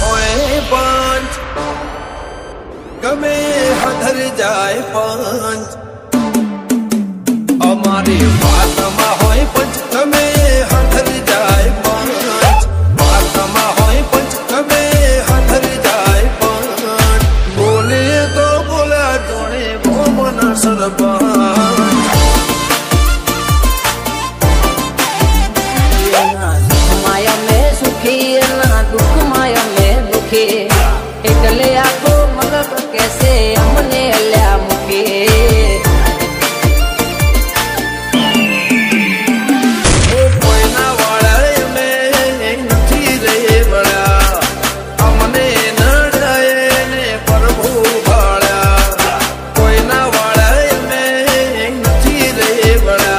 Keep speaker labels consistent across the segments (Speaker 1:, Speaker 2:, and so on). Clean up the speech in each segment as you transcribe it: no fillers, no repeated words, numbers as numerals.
Speaker 1: सरपंच गमे हधर जाए पंच अमारी बात में होय पंच गमे हधर जाए पंच बात में होय पंच गमे हधर जाए पंच बोले तो बोला जोड़े वो मना सरपंच
Speaker 2: माया में सुखी ना दुख माया में दुखी एकले आको मगक कैसे हमने अल्या मुके
Speaker 1: कोई ना वाला में नथी रे बड़ा हमने नड़ाए ने प्रभु भाड़ा कोई ना वाला में नथी रे बड़ा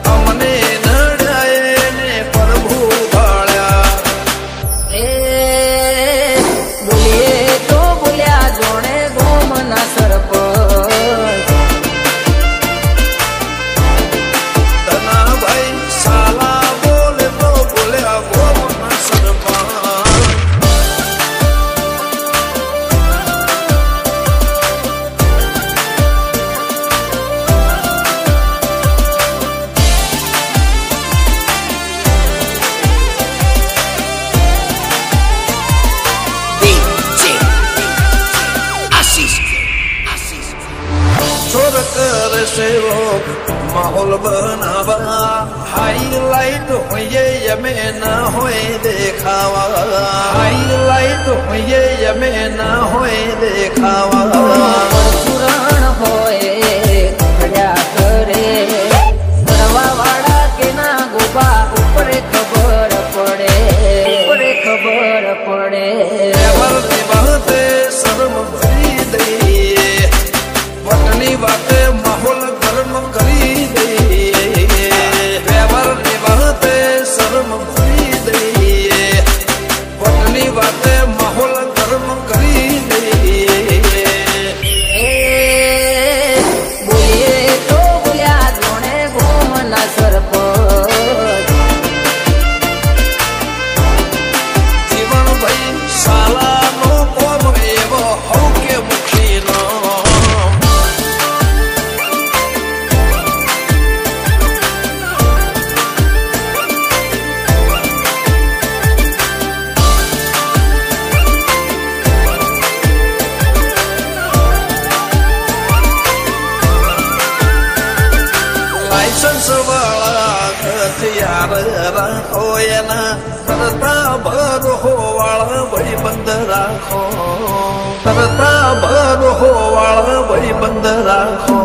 Speaker 1: हमने नड़ाए ने प्रभु भाड़ा कर सेवक माहौल बनावा हाईलाइट होइए यमे ना होए देखावा हाईलाइट होइए यमे ना होए देखावा
Speaker 2: पुराण होए खड़ा करे करवा वाला के ना गोबा ऊपर खबर पड़े ऊपर खबर पड़े
Speaker 1: वर्दी बाते शर्म भरी दे वतनी बाते माहौल गर्म करी दे वर्दी बाते शर्म भरी दे वतनी बाते माहौल गर्म करी दे
Speaker 2: बोलिए तो बोलिया जोड़े घूमना सरपंच
Speaker 1: जीवन भाई साला नो कोम एवो हो के मुखी नो लाइसेंस वाला हथियार रखो या ना करता भर हो वाला बड़ी बंद राखो करता भर हो वाला बड़ी बंद राखो